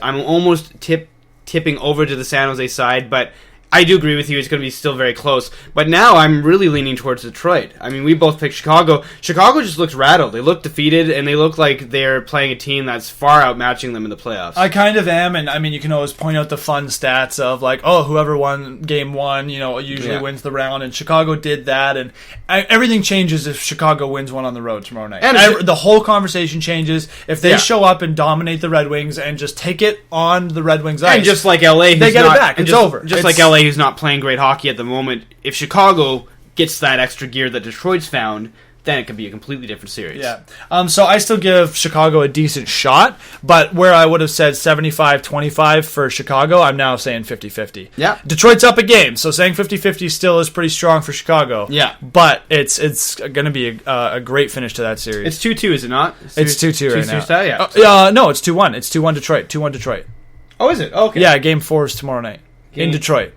tipping over to the San Jose side, but I do agree with you. It's going to be still very close. But now I'm really leaning towards Detroit. I mean, we both picked Chicago. Chicago just looks rattled. They look defeated, and they look like they're playing a team that's far outmatching them in the playoffs. I kind of am, and I mean, you can always point out the fun stats of like, oh, whoever won Game 1, usually wins the round, and Chicago did that, and everything changes if Chicago wins one on the road tomorrow night. And the whole conversation changes if they show up and dominate the Red Wings and just take it on the Red Wings ice. And just like LA, they get it back. It's over. Just like LA, who's not playing great hockey at the moment, if Chicago gets that extra gear that Detroit's found, then it could be a completely different series. Yeah. So I still give Chicago a decent shot, but where I would have said 75-25 for Chicago, I'm now saying 50-50. Yeah. Detroit's up a game, so saying 50-50 still is pretty strong for Chicago. Yeah. But it's going to be a great finish to that series. It's 2-2, is it not? It's 2-2 right now. Yeah. No, it's 2-1. It's 2-1 Detroit. 2-1 Detroit. Oh, is it? Okay. Yeah, Game 4 is tomorrow night in Detroit.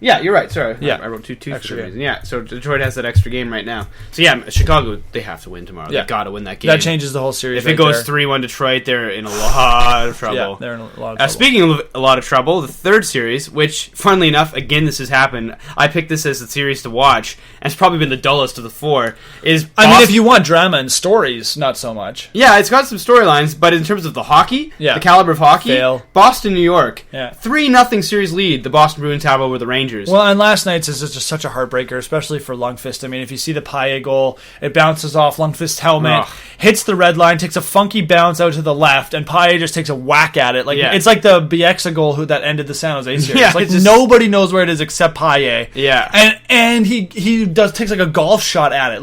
Yeah, you're right. Sorry. Yeah. I wrote 2-2 for some reason. Yeah, so Detroit has that extra game right now. So yeah, Chicago, they have to win tomorrow. Yeah. They got to win that game. That changes the whole series. If it goes 3-1 Detroit, they're in a lot of trouble. Yeah, they're in a lot of trouble. Speaking of a lot of trouble, the third series, which, funnily enough, again, this has happened. I picked this as the series to watch, and it's probably been the dullest of the four. I mean, if you want drama and stories, not so much. Yeah, it's got some storylines, but in terms of the hockey, the caliber of hockey, Boston, New York, 3-0 series lead. The Boston Bruins have over the Rangers. Well, and last night's is just such a heartbreaker, especially for Lundqvist. I mean, if you see the Paille goal, it bounces off Lundqvist's helmet, hits the red line, takes a funky bounce out to the left, and Paille just takes a whack at it. It's like the Bieksa goal that ended the San Jose series. Nobody knows where it is except Paille. Yeah, and he takes like a golf shot at it.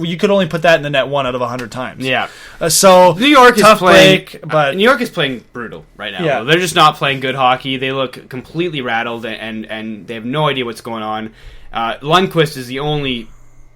You could only put that in the net 1 out of 100 times. Yeah. So New York tough is playing, break, but New York is playing brutal right now. Yeah. They're just not playing good hockey. They look completely rattled, and they have no idea what's going on. Lundqvist is the only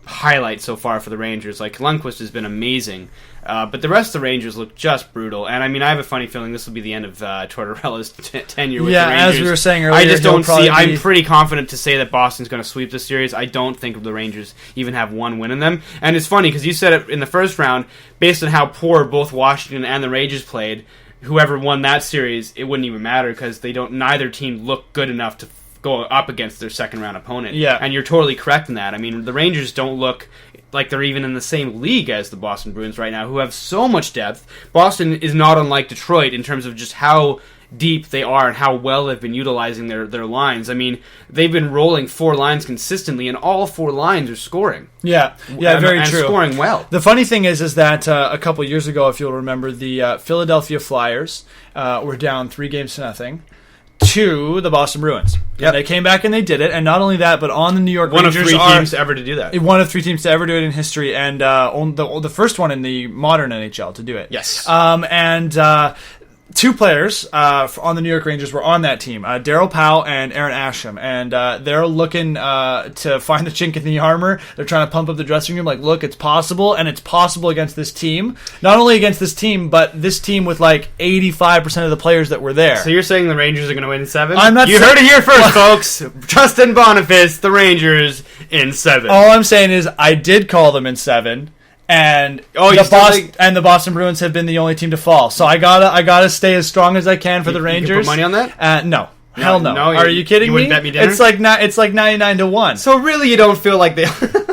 highlight so far for the Rangers. Lundqvist has been amazing, but the rest of the Rangers look just brutal. And I mean, I have a funny feeling this will be the end of Tortorella's tenure with the Rangers. As we were saying earlier, I just don't see. I'm pretty confident to say that Boston's going to sweep the series. I don't think the Rangers even have one win in them. And it's funny because you said it in the first round, based on how poor both Washington and the Rangers played. Whoever won that series, it wouldn't even matter because neither team looked good enough to go up against their second round opponent. Yeah. And you're totally correct in that. I mean, the Rangers don't look like they're even in the same league as the Boston Bruins right now, who have so much depth. Boston is not unlike Detroit in terms of just how deep they are and how well they've been utilizing their lines. I mean, they've been rolling 4 lines consistently, and all 4 lines are scoring. Yeah, very true. And scoring well. The funny thing is that a couple years ago, if you'll remember, the Philadelphia Flyers were down 3-0 to the Boston Bruins. Yep. They came back and they did it, and not only that, but on the New York Rangers, one of 3 teams ever to do that. One of 3 teams to ever do it in history, and the first one in the modern NHL to do it. Yes. And 2 players on the New York Rangers were on that team, Darryl Powell and Aaron Asham, and they're looking to find the chink in the armor. They're trying to pump up the dressing room, look, it's possible, and it's possible against this team. Not only against this team, but this team with 85% of the players that were there. So you're saying the Rangers are going to win 7? You heard it here first, folks. Justin Boniface, the Rangers in 7. All I'm saying is I did call them in 7. And the Boston Bruins have been the only team to fall. So I gotta stay as strong as I can for the Rangers. You put money on that? No. Hell no. Are you kidding me? You wouldn't bet me dinner? It's like 99-1. So really, you don't feel like they?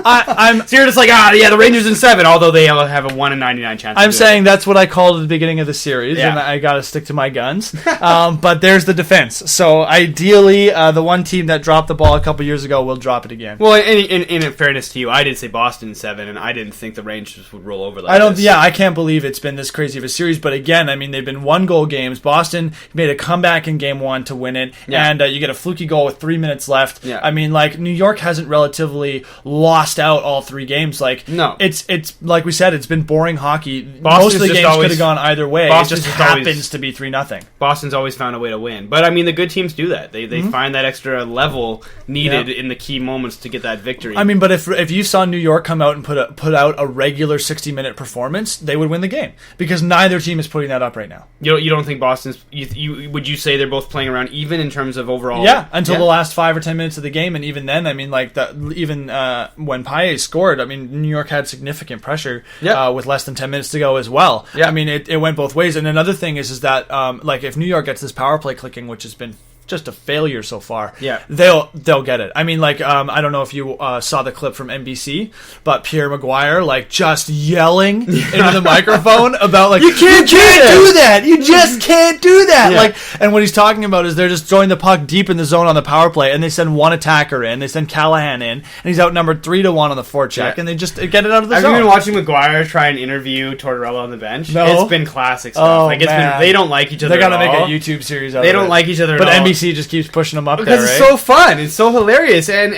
So you're just like, the Rangers in 7, although they have a 1 in 99 chance. I'm saying that's what I called at the beginning of the series, Yeah. and I got to stick to my guns. But there's the defense. So ideally, the one team that dropped the ball a couple years ago will drop it again. Well, in fairness to you, I did say Boston in 7, and I didn't think the Rangers would roll over like this. I can't believe it's been this crazy of a series. But again, I mean, they've been 1-goal games. Boston made a comeback in game 1 to win it, and you get a fluky goal with 3 minutes left. Yeah. I mean, like, New York hasn't relatively lost out all 3 games. Like, no, it's like we said, it's been boring hockey. Boston's Most of the games could have gone either way. Boston's it just just happens to be 3-0. Boston's always found a way to win, but I mean, the good teams do that. They find that extra level needed in the key moments to get that victory. I mean, but if you saw New York come out and put out a regular 60-minute performance, they would win the game because neither team is putting that up right now. You don't think Boston's? Would you say they're both playing around even in terms of overall? Yeah, until the last 5 or 10 minutes of the game, and even then, I mean, like even when Payet scored, I mean, New York had significant pressure with less than 10 minutes to go as well. Yeah. I mean, it went both ways. And another thing is that like if New York gets this power play clicking, which has been just a failure so far. Yeah, they'll get it. I mean, like I don't know if you saw the clip from NBC, but Pierre Maguire like just yelling into the microphone about like you can't do that. You just can't do that. Yeah. Like, and what he's talking about is they're just throwing the puck deep in the zone on the power play, and they send one attacker in, they send Callahan in, and he's outnumbered 3-1 on the forecheck, and they just get it out of the zone. Have you been watching Maguire try and interview Tortorella on the bench? No. It's been classic stuff. Oh, like they don't like each other. They're gonna at make all. a YouTube series out They of it. don't like each other but at all. NBC just keeps pushing them up because there, it's right? so fun. It's so hilarious, and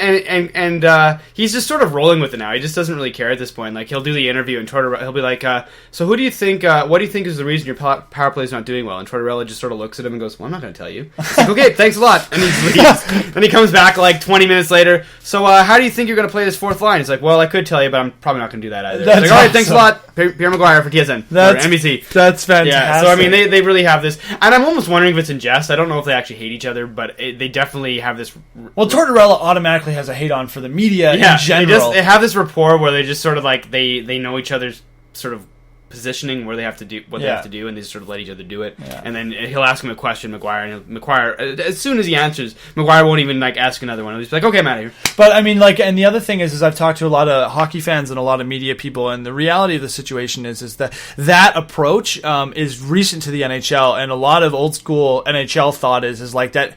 he's just sort of rolling with it now. He just doesn't really care at this point. Like he'll do the interview, and he'll be like, "So who do you think? What do you think is the reason your power play is not doing well?" And Tortorella just sort of looks at him and goes, "Well, I'm not going to tell you." He's like, "Okay, thanks a lot," and he leaves. Then he comes back like 20 minutes later. So how do you think you're going to play this fourth line? He's like, "Well, I could tell you, but I'm probably not going to do that either." That's He's like, "All right, awesome. thanks a lot, Pierre Maguire for TSN or NBC." That's fantastic. Yeah, so I mean, they really have this, and I'm almost wondering if it's in jest. I don't know if they actually hate each other, but they definitely have this. Well, Tortorella automatically has a hate on for the media in general. They have this rapport where they just sort of like they know each other's sort of positioning where they have to do what they have to do, and they just sort of let each other do it. Yeah. And then he'll ask him a question, Maguire, and Maguire, as soon as he answers, Maguire won't even like ask another one. He'll just be like, "Okay, I'm out of here." But I mean, like, and the other thing is I've talked to a lot of hockey fans and a lot of media people, and the reality of the situation is that approach is recent to the NHL, and a lot of old school NHL thought is like that.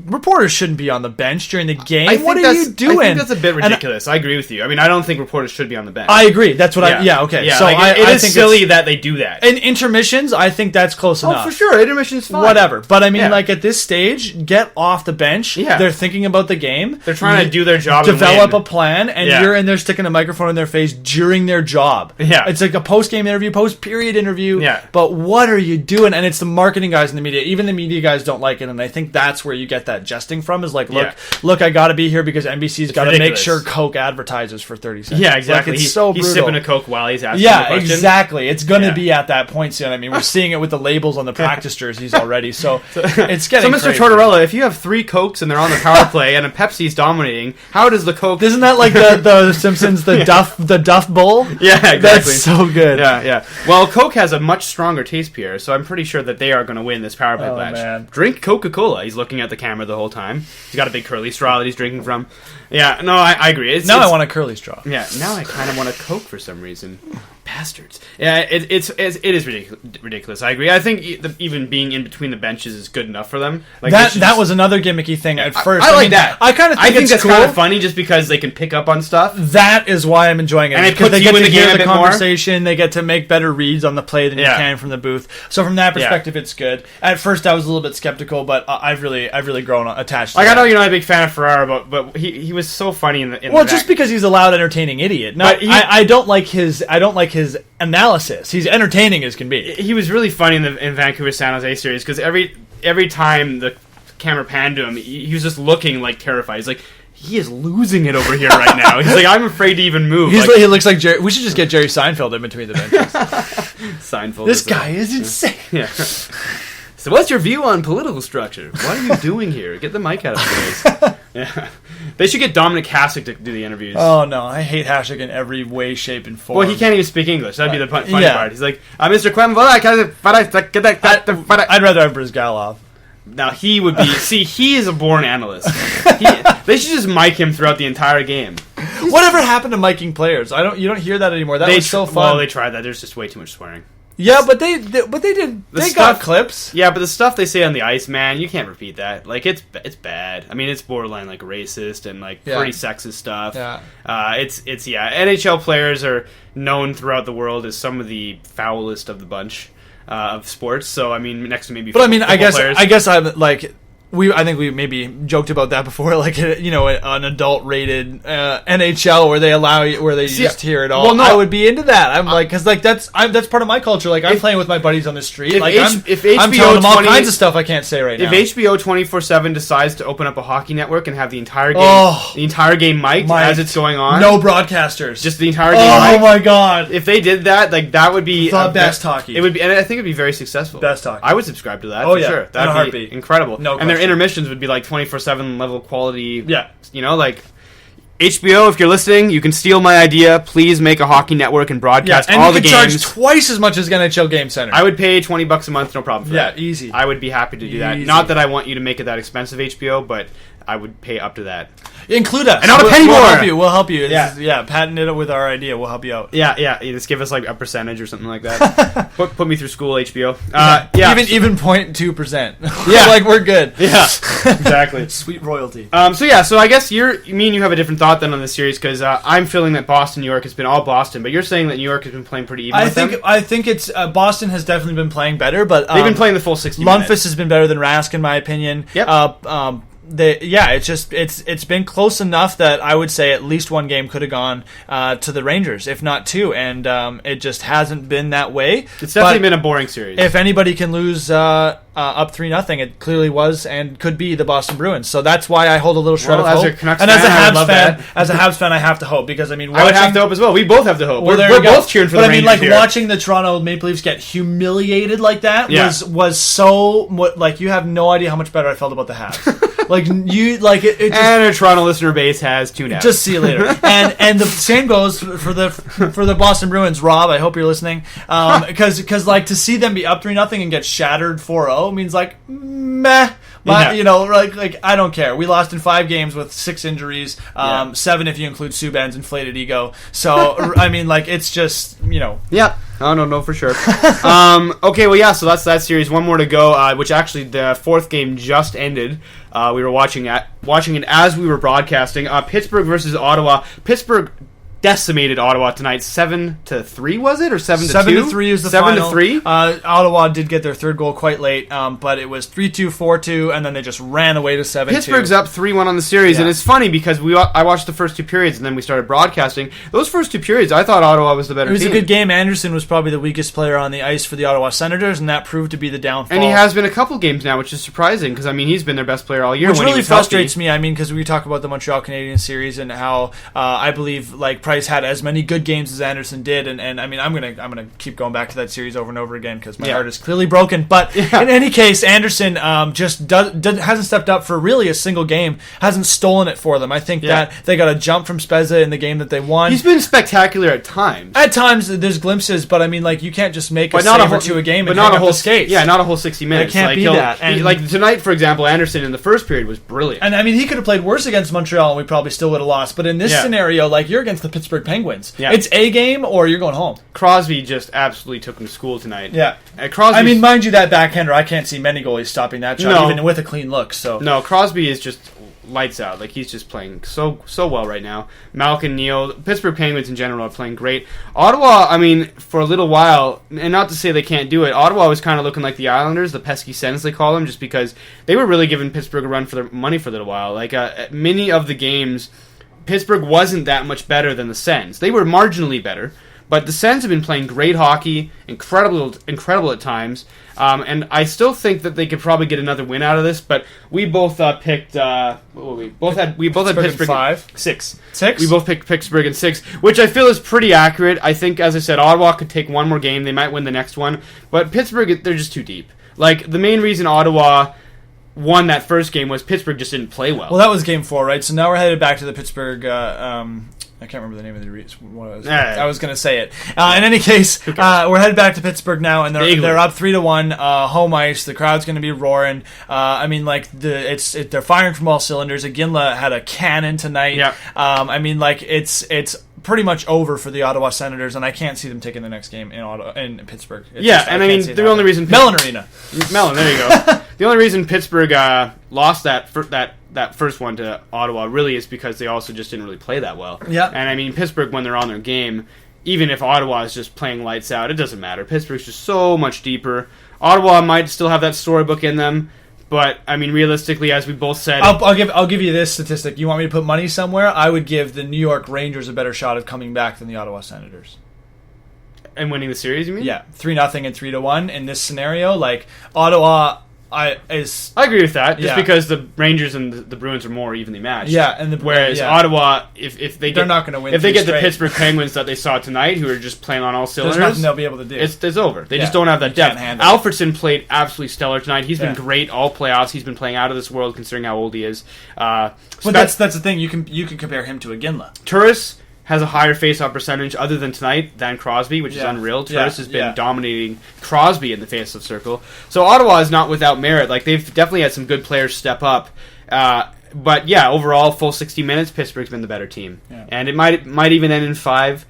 Reporters shouldn't be on the bench during the game. What are you doing? I think that's a bit ridiculous. I agree with you. I mean, I don't think reporters should be on the bench. I agree. That's what okay. Yeah, so like, I think silly that they do that. In intermissions, I think that's close enough. Oh, for sure. Intermissions fine. Whatever. But I mean, like, at this stage, get off the bench. Yeah. They're thinking about the game. They're trying to do their job. Develop a plan, and you're in there sticking a microphone in their face during their job. Yeah. It's like a post-game interview, post-period interview. Yeah. But what are you doing? And it's the marketing guys in the media. Even the media guys don't like it, and I think that's where you get that jesting from. Is like, look, I got to be here because NBC's got to make sure Coke advertises for 30 seconds. Yeah, exactly. Like, it's so brutal. He's sipping a Coke while he's asking the question. Yeah, exactly. It's going to be at that point soon. I mean, we're seeing it with the labels on the practice jerseys already, so it's getting So, Mr. crazy. Tortorella, if you have 3 Cokes and they're on the power play and a Pepsi's dominating, how does the Coke... Isn't that like the Simpsons, the Duff Bowl? Yeah, exactly. That's so good. Yeah. Well, Coke has a much stronger taste, Pierre, so I'm pretty sure that they are going to win this power play match. Man. Drink Coca-Cola. He's looking at the camera the whole time. He's got a big curly straw that he's drinking from. Yeah, no, I agree. Now I want a curly straw. Yeah, now I kind of want a Coke for some reason. Bastards. Yeah, it is ridiculous. I agree. I think even being in between the benches is good enough for them. Like that was another gimmicky thing at first. I like that. I kind of think it's that's cool. kind of funny just because they can pick up on stuff. That is why I'm enjoying it. And it because puts they get you in to the hear game a the bit conversation. They get to make better reads on the play than you can from the booth. So from that perspective, it's good. At first, I was a little bit skeptical, but I've really grown attached to I that. know you're not a big fan of Ferrara, but he was so funny in the just because he's a loud, entertaining idiot. No, I don't like his analysis. He's entertaining as can be. He was really funny in Vancouver San Jose series because every time the camera panned to him, he was just looking like terrified. He's like, he is losing it over here right now. He's like, I'm afraid to even move. He looks like Jerry. We should just get Jerry Seinfeld in between the benches. Seinfeld. This guy is insane. Yeah. So what's your view on political structure? What are you doing here? Get the mic out of the face. Yeah. They should get Dominic Hasek to do the interviews. Oh, no. I hate Hasek in every way, shape, and form. Well, he can't even speak English. That'd be the funny part. He's like, Mr. Quem, I'd rather have Brizgalov. Now, he would be... See, he is a born analyst. They should just mic him throughout the entire game. Whatever happened to miking players? You don't hear that anymore. That was so fun. Well, they tried that. There's just way too much swearing. Yeah, but they did. They got clips. Yeah, but the stuff they say on the ice, man, you can't repeat that. Like it's bad. I mean, it's borderline like racist and like pretty sexist stuff. Yeah. It's NHL players are known throughout the world as some of the foulest of the bunch of sports. So I mean, next to maybe. But I mean, I guess I'm like. I think we maybe joked about that before, like an adult-rated NHL where they just hear it all. Well, no, I would be into that. I'm like, because like that's part of my culture. Like I'm playing with my buddies on the street. I'm telling them all kinds of stuff I can't say right now. If HBO 24/7 decides to open up a hockey network and have the entire game mic'd as it's going on, no broadcasters, just the entire game. Oh my god! If they did that, like that would be the best hockey. It would be, and I think it'd be very successful. Best hockey. I would subscribe to that. For sure. That'd be incredible. No. And their intermissions would be like 24/7 level quality. Yeah. Like HBO, if you're listening, you can steal my idea. Please make a hockey network and broadcast all the games. And you can charge twice as much as NHL Game Center. I would pay $20 a month, no problem for that. Yeah, easy. I would be happy to do that. Not that I want you to make it that expensive, HBO, but I would pay up to that. Include us. And not a penny more! We'll help you. Patent it with our idea. We'll help you out. Yeah. You just give us like a percentage or something like that. put me through school, HBO. Even 0.2%. Yeah. Like, we're good. Yeah, exactly. Sweet royalty. So I guess you have a different thought than on this series, because I'm feeling that Boston, New York has been all Boston, but you're saying that New York has been playing pretty even with them? I think it's Boston has definitely been playing better, but they've been playing the full 60 minutes. Lundqvist has been better than Rask, in my opinion. Yep. It's been close enough that I would say at least one game could have gone to the Rangers, if not two, and it just hasn't been that way. It's definitely been a boring series. If anybody can lose up 3-0, it clearly was and could be the Boston Bruins. So that's why I hold a little shred of hope. And as a Habs fan, I have to hope, because I mean, I would have to hope as well. We both have to hope. We're both cheering for the Rangers. But I mean, watching the Toronto Maple Leafs get humiliated like that was so like, you have no idea how much better I felt about the Habs. And our Toronto listener base has tuned out. Just see you later. and the same goes for the Boston Bruins. Rob, I hope you're listening. Because like, to see them be up 3-0 and get shattered 4-0 means like meh. Like I don't care. We lost in 5 games with 6 injuries, 7 if you include Subban's inflated ego. So I mean, like, it's just Yeah. Oh, no, for sure. Okay, well, yeah, so that's that series. One more to go, which actually the 4th game just ended. We were watching it as we were broadcasting. Pittsburgh versus Ottawa. Pittsburgh decimated Ottawa tonight, 7-3, was it, or 7-2? 7-3 is the final. 7-3. Ottawa did get their 3rd goal quite late, but it was 3-2, 4-2, and then they just ran away to 7-2. Pittsburgh's up 3-1 on the series, and it's funny because I watched the first 2 periods, and then we started broadcasting. Those first 2 periods, I thought Ottawa was the better team. It was a good game. Anderson was probably the weakest player on the ice for the Ottawa Senators, and that proved to be the downfall. And he has been a couple games now, which is surprising, because I mean, he's been their best player all year. Which really frustrates me. I mean, because we talk about the Montreal Canadiens series and how I believe like Price had as many good games as Anderson did, and I mean, I'm gonna keep going back to that series over and over again because my heart is clearly broken. But in any case, Anderson just hasn't stepped up for really a single game. Hasn't stolen it for them. I think that they got a jump from Spezza in the game that they won. He's been spectacular at times. At times, there's glimpses, but I mean, like, you can't just make a save or two a game, but not a whole skate. Yeah, not a whole 60 minutes. It can't be that. And like tonight, for example, Anderson in the first period was brilliant. And I mean, he could have played worse against Montreal, and we probably still would have lost. But in this scenario, like, you're against the Pittsburgh Penguins. Yeah. It's a game or you're going home. Crosby just absolutely took him to school tonight. Yeah. I mean, mind you, that backhander, I can't see many goalies stopping that shot, even with a clean look. So no, Crosby is just lights out. Like, he's just playing so well right now. Malkin, Neal, Pittsburgh Penguins in general are playing great. Ottawa, I mean, for a little while, and not to say they can't do it, Ottawa was kind of looking like the Islanders, the pesky Sens they call them, just because they were really giving Pittsburgh a run for their money for a little while. Like, many of the games, Pittsburgh wasn't that much better than the Sens. They were marginally better, but the Sens have been playing great hockey, incredible at times, and I still think that they could probably get another win out of this. But we both picked. We both had Pittsburgh 5, 6. 6. We both picked Pittsburgh in 6, which I feel is pretty accurate. I think, as I said, Ottawa could take one more game. They might win the next one, but Pittsburgh, they're just too deep. Like, the main reason Ottawa won that first game was Pittsburgh just didn't play well. Well, that was game 4, right? So now we're headed back to the Pittsburgh I can't remember the name of the I was going to say it. In any case, we're headed back to Pittsburgh now, and they're up 3-1, home ice. The crowd's going to be roaring. I mean, like they're firing from all cylinders. Iginla had a cannon tonight. Yeah. I mean, like it's pretty much over for the Ottawa Senators, and I can't see them taking the next game in Pittsburgh. I mean, the only reason Mellon Arena. Mellon, there you go. The only reason Pittsburgh lost that first one to Ottawa really is because they also just didn't really play that well. Yeah. And I mean, Pittsburgh, when they're on their game, even if Ottawa is just playing lights out, it doesn't matter. Pittsburgh's just so much deeper. Ottawa might still have that storybook in them, but I mean, realistically, as we both said, I'll give you this statistic. You want me to put money somewhere? I would give the New York Rangers a better shot of coming back than the Ottawa Senators. And winning the series, you mean? Yeah, 3-0 and 3-1 in this scenario. Like Ottawa. I agree with that, just because the Rangers and the Bruins are more evenly matched. Yeah, and whereas Ottawa, if they they're not going to win, if they get the Pittsburgh Penguins that they saw tonight, who are just playing on all cylinders, there's nothing they'll be able to do. It's over. They just don't have that depth. Alfredson played absolutely stellar tonight. He's been great all playoffs. He's been playing out of this world, considering how old he is. But that's the thing. You can compare him to Iginla. Turris has a higher face-off percentage other than tonight than Crosby, which is unreal. Turris has been dominating Crosby in the face-off circle. So Ottawa is not without merit. Like, they've definitely had some good players step up. But yeah, overall, full 60 minutes, Pittsburgh's been the better team. Yeah. And it might even end in 5.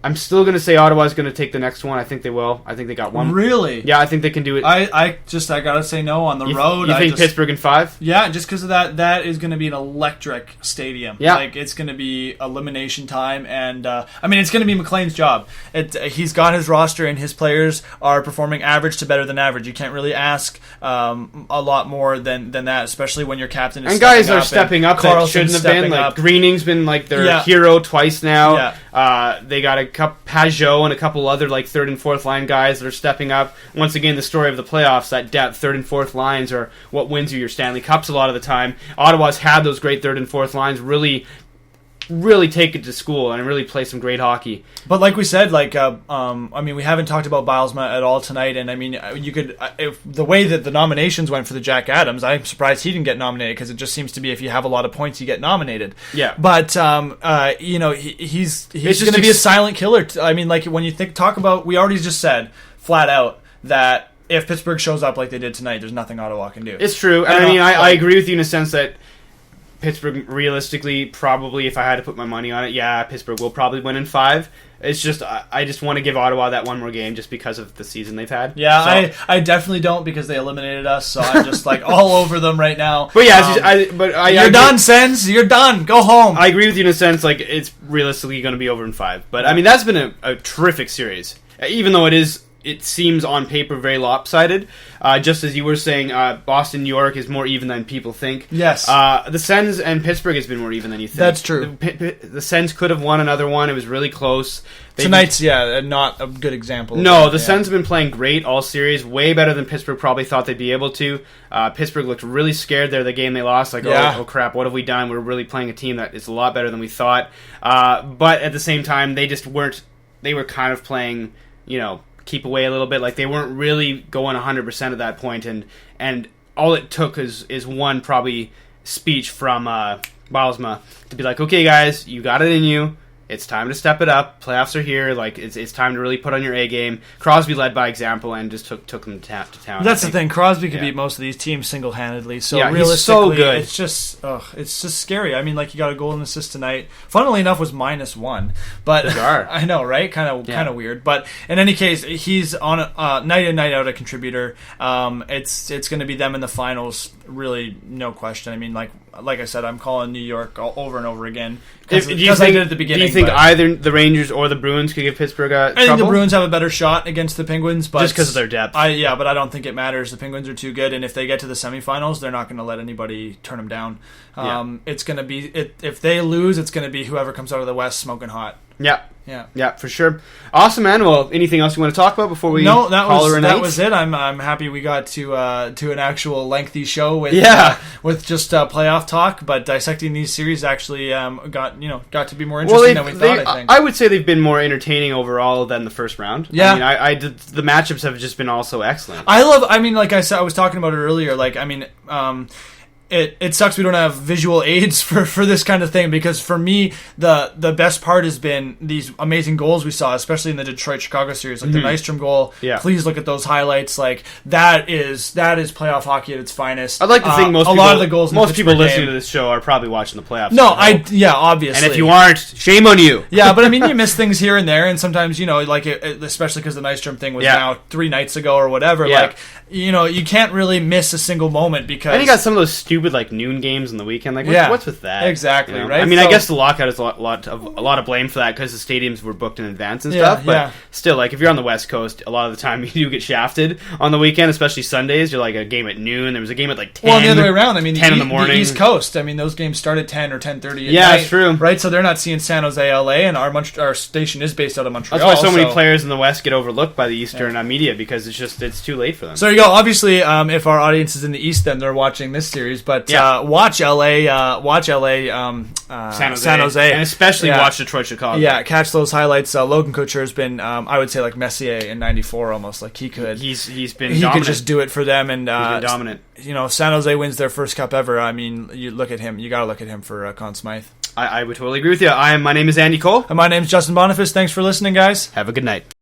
I'm still going to say Ottawa's going to take the next one. I think they will. I think they got one. Really? Yeah, I think they can do it. I got to say no on the road. You think Pittsburgh in 5? Yeah, just because of that. That is going to be an electric stadium. Yeah. Like, it's going to be elimination time. And, I mean, it's going to be McLean's job. He's got his roster, and his players are performing average to better than average. You can't really ask a lot more than that, especially when your captain is stepping up. And guys are stepping up that shouldn't have been. Like, Greening's been, like, their hero twice now. Yeah. They got a Pajot and a couple other like third and fourth line guys that are stepping up. Once again, the story of the playoffs, that depth, third and fourth lines are what wins you your Stanley Cups a lot of the time. Ottawa's had those great third and fourth lines really take it to school and really play some great hockey. But like we said, like I mean, we haven't talked about Bylsma at all tonight, and I mean, you could if the way that the nominations went for the Jack Adams, I'm surprised he didn't get nominated, because it just seems to be if you have a lot of points, you get nominated. Yeah. But you know, he's going to be a silent killer. I mean, like when you talk about, we already just said flat out that if Pittsburgh shows up like they did tonight, there's nothing Ottawa can do. It's true, and I mean, I agree with you in a sense that Pittsburgh, realistically, probably, if I had to put my money on it, Pittsburgh will probably win in 5. It's just, I just want to give Ottawa that one more game just because of the season they've had. Yeah, so. I definitely don't, because they eliminated us, so I'm just like all over them right now. But yeah, you're done, Sens. You're done. Go home. I agree with you in a sense, like, it's realistically going to be over in 5. But, I mean, that's been a terrific series. Even though it seems on paper very lopsided. Just as you were saying, Boston, New York is more even than people think. Yes. The Sens and Pittsburgh has been more even than you think. That's true. The Sens could have won another one. It was really close. Tonight's, not a good example. No, the Sens have been playing great all series, way better than Pittsburgh probably thought they'd be able to. Pittsburgh looked really scared there the game they lost. Like, oh crap, what have we done? We're really playing a team that is a lot better than we thought. But at the same time, they just weren't. They were kind of playing, keep away a little bit. Like, they weren't really going 100% at that point, and all it took is one probably speech from Bylsma to be like, okay guys, you got it in you. It's time to step it up. Playoffs are here. Like, it's time to really put on your A game. Crosby led by example and just took them to town. That's the thing. Crosby could beat most of these teams single-handedly. So realistically, he's so good. It's just scary. I mean, like, you got a goal and assist tonight. Funnily enough, was -1, but bizarre. I know, right? Kind of weird. But in any case, he's on night in, night out a contributor. It's going to be them in the finals. Really, no question. I mean, like I said, I'm calling New York over and over again because I did at the beginning. Do you think either the Rangers or the Bruins could give Pittsburgh trouble? I think the Bruins have a better shot against the Penguins, but just because of their depth. But I don't think it matters. The Penguins are too good, and if they get to the semifinals, they're not going to let anybody turn them down. It's going to be if they lose, it's going to be whoever comes out of the West smoking hot. Yeah, for sure. Awesome, man. Well, anything else you want to talk about before we call her a night? That was it. I'm happy we got to an actual lengthy show with just playoff talk, but dissecting these series actually got to be more interesting than we thought. I think I would say they've been more entertaining overall than the first round. Yeah, I mean, the matchups have just been also excellent. I mean, like I said, I was talking about it earlier. Like, I mean, it sucks we don't have visual aids for this kind of thing, because for me the best part has been these amazing goals we saw, especially in the Detroit-Chicago series, like the Nystrom goal. Yeah. Please look at those highlights. Like that is playoff hockey at its finest. I'd like to think a lot of the goals. Most people listening to this show are probably watching the playoffs. No, obviously. And if you aren't, shame on you. Yeah, but I mean, you miss things here and there, and sometimes, you know, like especially because the Nystrom thing was now 3 nights ago or whatever. Yeah. Like, you know, you can't really miss a single moment because. And you got some of those stupid like noon games on the weekend. Like, what's with that? Exactly, you know? right? I mean, I guess the lockout is a lot of blame for that because the stadiums were booked in advance and stuff. But still, like if you're on the West Coast, a lot of the time you do get shafted on the weekend, especially Sundays. You're like a game at noon. There was a game at like 10. Well, the other way around. I mean, 10 in the morning. The East Coast. I mean, those games start at 10 or 10:30. Yeah, it's true. Right, so they're not seeing San Jose, LA, and our station is based out of Montreal. That's why so many players in the West get overlooked by the Eastern media because it's too late for them. So there you go. Obviously, if our audience is in the East, then they're watching this series. But watch LA, San Jose, and especially watch Detroit, Chicago. Yeah, catch those highlights. Logan Couture has been, I would say, like Messier in '94, almost like he could. He's been. He dominant. could just do it for them, and he's been dominant. You know, San Jose wins their first cup ever. I mean, you look at him. You got to look at him for Conn Smythe. I would totally agree with you. My name is Andy Cole. And my name's Justin Boniface. Thanks for listening, guys. Have a good night.